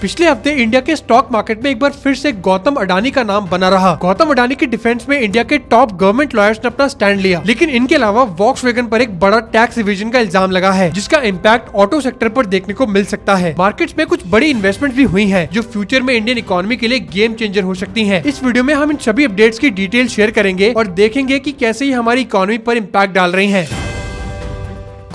पिछले हफ्ते इंडिया के स्टॉक मार्केट में एक बार फिर से गौतम अडानी का नाम बना रहा। गौतम अडानी की डिफेंस में इंडिया के टॉप गवर्नमेंट लॉयर्स ने अपना स्टैंड लिया, लेकिन इनके अलावा वॉक्सवैगन पर एक बड़ा टैक्स इवेजन का इल्जाम लगा है, जिसका इम्पैक्ट ऑटो सेक्टर पर देखने को मिल सकता है। मार्केट्स में कुछ बड़ी इन्वेस्टमेंट भी हुई है, जो फ्यूचर में इंडियन इकोनॉमी के लिए गेम चेंजर हो सकती है। इस वीडियो में हम इन सभी अपडेट्स की डिटेल शेयर करेंगे और देखेंगे कि कैसे ये हमारी इकोनॉमी पर इम्पैक्ट डाल रही है।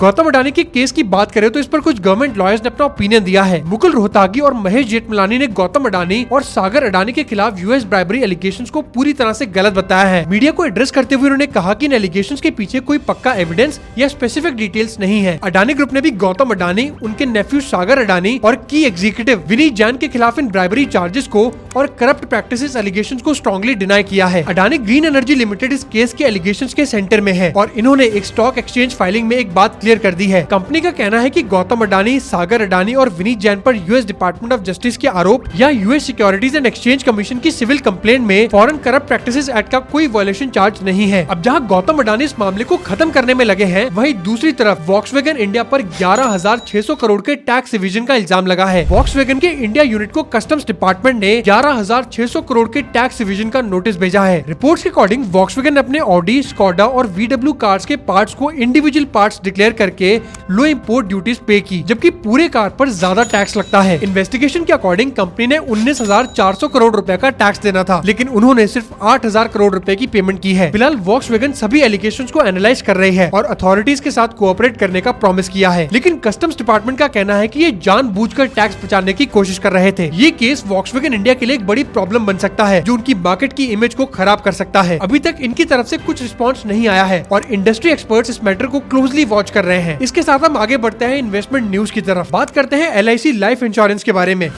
गौतम अडानी के केस की बात करें तो इस पर कुछ गवर्नमेंट लॉयर्स ने अपना ओपिनियन दिया है। मुकुल रोहतागी और महेश जेठमलानी ने गौतम अडानी और सागर अडानी के खिलाफ यूएस ब्राइबरी एलिगेशंस को पूरी तरह से गलत बताया है। मीडिया को एड्रेस करते हुए उन्होंने कहा कि इन एलिगेशंस के पीछे कोई पक्का एविडेंस या स्पेसिफिक डिटेल्स नहीं है। अडानी ग्रुप ने भी गौतम अडानी, उनके नेफ्यू सागर अडानी और की एग्जीक्यूटिव विनीत जैन के खिलाफ इन ब्राइबरी चार्जेस को और करप्ट प्रैक्टिसेस एलिगेशंस को स्ट्रांगली डिनाई किया है। अडानी ग्रीन एनर्जी लिमिटेड इस केस के एलिगेशंस के सेंटर में है और इन्होंने एक स्टॉक एक्सचेंज फाइलिंग में एक बात क्लियर कर दी है। कंपनी का कहना है कि गौतम अडानी, सागर अडानी और विनीत जैन पर यूएस डिपार्टमेंट ऑफ जस्टिस के आरोप या US securities and exchange commission की सिविल कंप्लेंट में फॉरेन करप्ट प्रैक्टिसेस एक्ट का कोई वायलेशन चार्ज नहीं है। अब जहां गौतम अडानी इस मामले को खत्म करने में लगे हैं, वहीं दूसरी तरफ वॉक्सवैगन इंडिया पर 11,600 करोड़ के टैक्स इवेजन का इल्जाम लगा है। वॉक्सवैगन के इंडिया यूनिट को कस्टम्स डिपार्टमेंट ने 11,600 करोड़ के टैक्स इवेजन का नोटिस भेजा है। रिपोर्ट्स के अकॉर्डिंग वॉक्सवैगन ने अपने ऑडी, स्कोडा और VW कार्स के पार्ट्स को इंडिविजुअल पार्ट्स डिक्लेयर करके लो इंपोर्ट ड्यूटीज पे की, जबकि पूरे कार पर ज्यादा टैक्स लगता है। इन्वेस्टिगेशन के अकॉर्डिंग कंपनी ने 19,400 करोड़ रुपए का टैक्स देना था, लेकिन उन्होंने सिर्फ 8,000 करोड़ रुपए की पेमेंट की है। फिलहाल वॉक्सवैगन सभी एलिगेशंस को एनालाइज कर रही है और अथॉरिटीज के साथ कोऑपरेट करने का प्रॉमिस किया है, लेकिन कस्टम्स डिपार्टमेंट का कहना है कि ये जानबूझकर टैक्स बचाने की कोशिश कर रहे थे। ये केस वॉक्सवैगन इंडिया के लिए एक बड़ी प्रॉब्लम बन सकता है, जो उनकी मार्केट की इमेज को खराब कर सकता है। अभी तक इनकी तरफ से कुछ रिस्पॉन्स नहीं आया है और इंडस्ट्री एक्सपर्ट्स इस मैटर को क्लोजली वॉच कर रहे हैं। इसके साथ हम आगे बढ़ते हैं इन्वेस्टमेंट न्यूज की तरफ। बात करते हैं LIC लाइफ इंश्योरेंस के बारे में।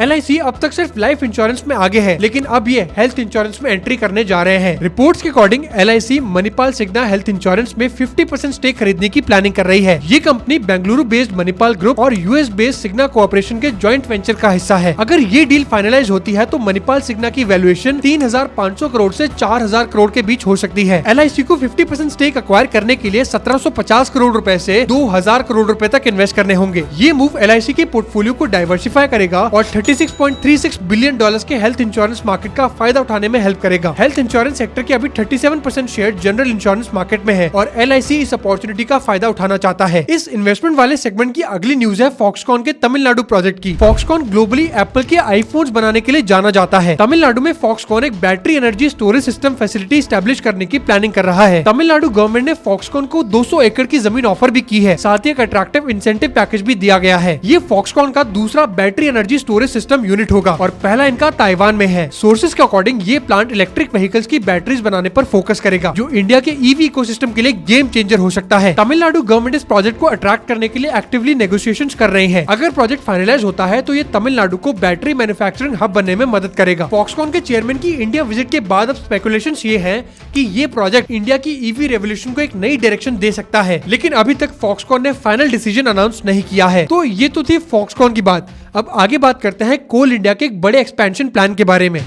LIC अब तक सिर्फ लाइफ इंश्योरेंस में आगे है, लेकिन अब ये हेल्थ इंश्योरेंस में एंट्री करने जा रहे हैं। रिपोर्ट्स के according LIC Manipal Cigna health insurance में 50% स्टेक खरीदने की प्लानिंग कर रही है। ये company Bengaluru based Manipal group और US बेस्ड सिग्ना कोऑपरेशन के जॉइंट वेंचर का हिस्सा है। अगर ये डील फाइनलाइज होती है तो मणिपाल सिग्ना की वैल्यूएशन 3,500 करोड़ से 4,000 करोड़ के बीच हो सकती है। LIC को 50% स्टेक अक्वायर करने के लिए 1,750 करोड़ रुपए से 2,000 करोड़ रुपए तक इन्वेस्ट करने होंगे। ये मूव LIC के पोर्टफोलियो को डाइवर्सिफाई करेगा और $36.36 बिलियन के हेल्थ इंश्योरेंस मार्केट का फायदा उठाने में हेल्प करेगा। हेल्थ इंश्योरेंस सेक्टर के अभी 37% शेयर जनरल इंश्योरेंस मार्केट में है और LIC इस अपॉर्चुनिटी का फायदा उठाना चाहता है। इस इन्वेस्टमेंट वाले सेगमेंट की अगली न्यूज है फॉक्सकॉन के तमिलनाडु प्रोजेक्ट की। फॉक्सकॉन ग्लोबली एप्पल के आईफोन्स बनाने के लिए जाना जाता है। तमिलनाडु में फॉक्सकॉन एक battery energy storage system facility establish करने की प्लानिंग कर रहा है। तमिलनाडु गवर्नमेंट ने फॉक्सकॉन को 200 एकड़ की जमीन ऑफर भी की है, साथ ही एक अट्रैक्टिव इंसेंटिव पैकेज भी दिया गया है। ये फॉक्सकॉन का दूसरा battery energy storage system unit होगा और पहला इनका ताइवान में है। सोर्सेज के अकॉर्डिंग ये प्लांट इलेक्ट्रिक व्हीकल्स की बैटरीज बनाने पर फोकस करेगा, जो इंडिया के EV इकोसिस्टम के लिए गेम चेंजर हो सकता है। तमिलनाडु गवर्नमेंट इस प्रोजेक्ट को अट्रैक्ट करने के लिए एक्टिवली नेगोशिएशंस कर रही है। अगर प्रोजेक्ट फाइनलाइज होता है तो ये तमिलनाडु को बैटरी मैन्युफैक्चरिंग हब बनने में मदद करेगा। फॉक्सकॉन के चेयरमैन की इंडिया विजिट के बाद अब स्पेकुलेशंस ये हैं कि ये प्रोजेक्ट इंडिया की EV रेवोल्यूशन को एक नई डायरेक्शन दे सकता है, लेकिन अभी तक फॉक्सकॉन ने फाइनल डिसीजन अनाउंस नहीं किया है। तो ये तो थी फॉक्सकॉन की बात। अब आगे बात करते हैं कोल इंडिया के एक बड़े एक्सपेंशन प्लान के बारे में।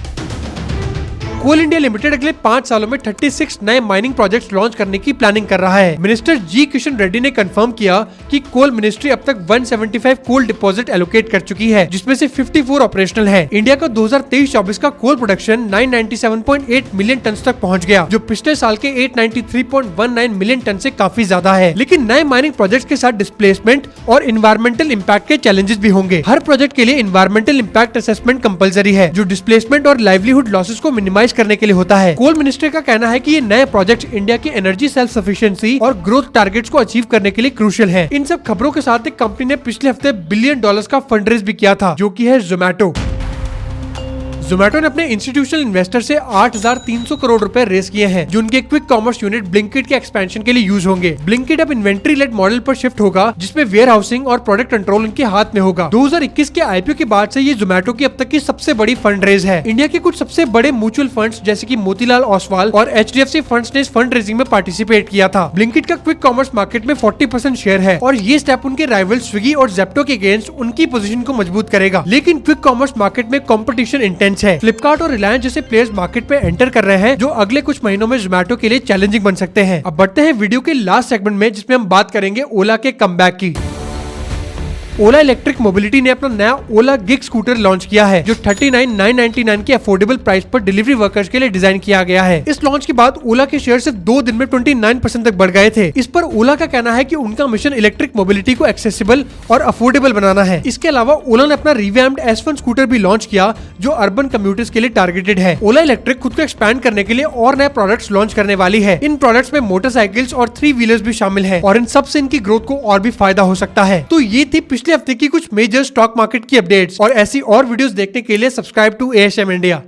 कोल इंडिया लिमिटेड अगले 5 सालों में 36 नए माइनिंग प्रोजेक्ट्स लॉन्च करने की प्लानिंग कर रहा है। मिनिस्टर जी किशन रेड्डी ने कंफर्म किया कि कोल मिनिस्ट्री अब तक 175 कोल डिपॉजिट एलोकेट कर चुकी है, जिसमें से 54 ऑपरेशनल है। इंडिया का 2023-24 का कोल प्रोडक्शन 997.8 मिलियन टन तक पहुंच गया, जो पिछले साल के 893.19 मिलियन टन से काफी ज्यादा है। लेकिन नए माइनिंग प्रोजेक्ट के साथ डिस्प्लेसमेंट और इन्वायरमेंटल इम्पैक्ट के चैलेंजेस भी होंगे। हर प्रोजेक्ट के लिए इन्वायरमेंटल इम्पैक्ट असेसमेंट कंपलसरी है, जो डिस्प्लेसमेंट और लाइवलीहुड लॉसेस को मिनिमाइज करने के लिए होता है। कोल मिनिस्टर का कहना है कि ये नए प्रोजेक्ट इंडिया की एनर्जी सेल्फ सफिशिएंसी और ग्रोथ टारगेट्स को अचीव करने के लिए क्रूशियल है। इन सब खबरों के साथ एक कंपनी ने पिछले हफ्ते $1 बिलियन का फंड रेज भी किया था, जो कि है जोमैटो। जोमैटो ने अपने इंस्टीट्यूशनल इन्वेस्टर से 8,300 करोड़ रुपए रेस किए हैं, जो उनके क्विक कॉमर्स यूनिट ब्लिंकिट के एक्सपेंशन के लिए यूज होंगे। ब्लिंकिट अब इन्वेंट्री लेड मॉडल पर शिफ्ट होगा, जिसमें वेयर हाउसिंग और प्रोडक्ट कंट्रोल उनके हाथ में होगा। 2021 के IPO के बाद से ये जोमैटो की अब तक की सबसे बड़ी फंड रेज है। इंडिया के कुछ सबसे बड़े म्यूचुअल फंड्स जैसे कि मोतीलाल ओसवाल और HDFC फंड्स ने इस फंड रेजिंग में पार्टिसिपेट किया था। ब्लिंकिट का क्विक कॉमर्स मार्केट में 40% शेयर है और ये स्टेप उनके राइवल स्विगी और जेप्टो के अगेंस्ट उनकी पोजीशन को मजबूत करेगा। लेकिन क्विक कॉमर्स मार्केट में कंपटीशन इंटेंस है। फ्लिपकार्ट और रिलायंस जैसे प्लेयर्स मार्केट पे एंटर कर रहे हैं, जो अगले कुछ महीनों में जोमैटो के लिए चैलेंजिंग बन सकते हैं। अब बढ़ते हैं वीडियो के लास्ट सेगमेंट में, जिसमें हम बात करेंगे ओला के कमबैक की। ओला इलेक्ट्रिक मोबिलिटी ने अपना नया ओला गिग स्कूटर लॉन्च किया है, जो 39,999 के अफोर्डेबल प्राइस पर डिलीवरी वर्कर्स के लिए डिजाइन किया गया है। इस लॉन्च के बाद ओला के शेयर सिर्फ 2 दिन में 29% तक बढ़ गए थे। इस पर ओला का कहना है कि उनका मिशन इलेक्ट्रिक मोबिलिटी को एक्सेसिबल और अफोर्डेबल बनाना है। इसके अलावा ओला ने अपना रिवैम्प्ड S1 स्कूटर भी लॉन्च किया, जो अर्बन कम्यूटर्स के लिए टारगेटेड है। ओला इलेक्ट्रिक खुद को एक्सपैंड करने के लिए और नए प्रोडक्ट्स लॉन्च करने वाली है। इन प्रोडक्ट्स में मोटरसाइकिल्स और 3 व्हीलर्स भी शामिल है और इन सब से इनकी ग्रोथ को और भी फायदा हो सकता है। तो ये थी पिछले हफ्ते की कुछ मेजर स्टॉक मार्केट की अपडेट्स, और ऐसी और वीडियोस देखने के लिए सब्सक्राइब टू ASM इंडिया।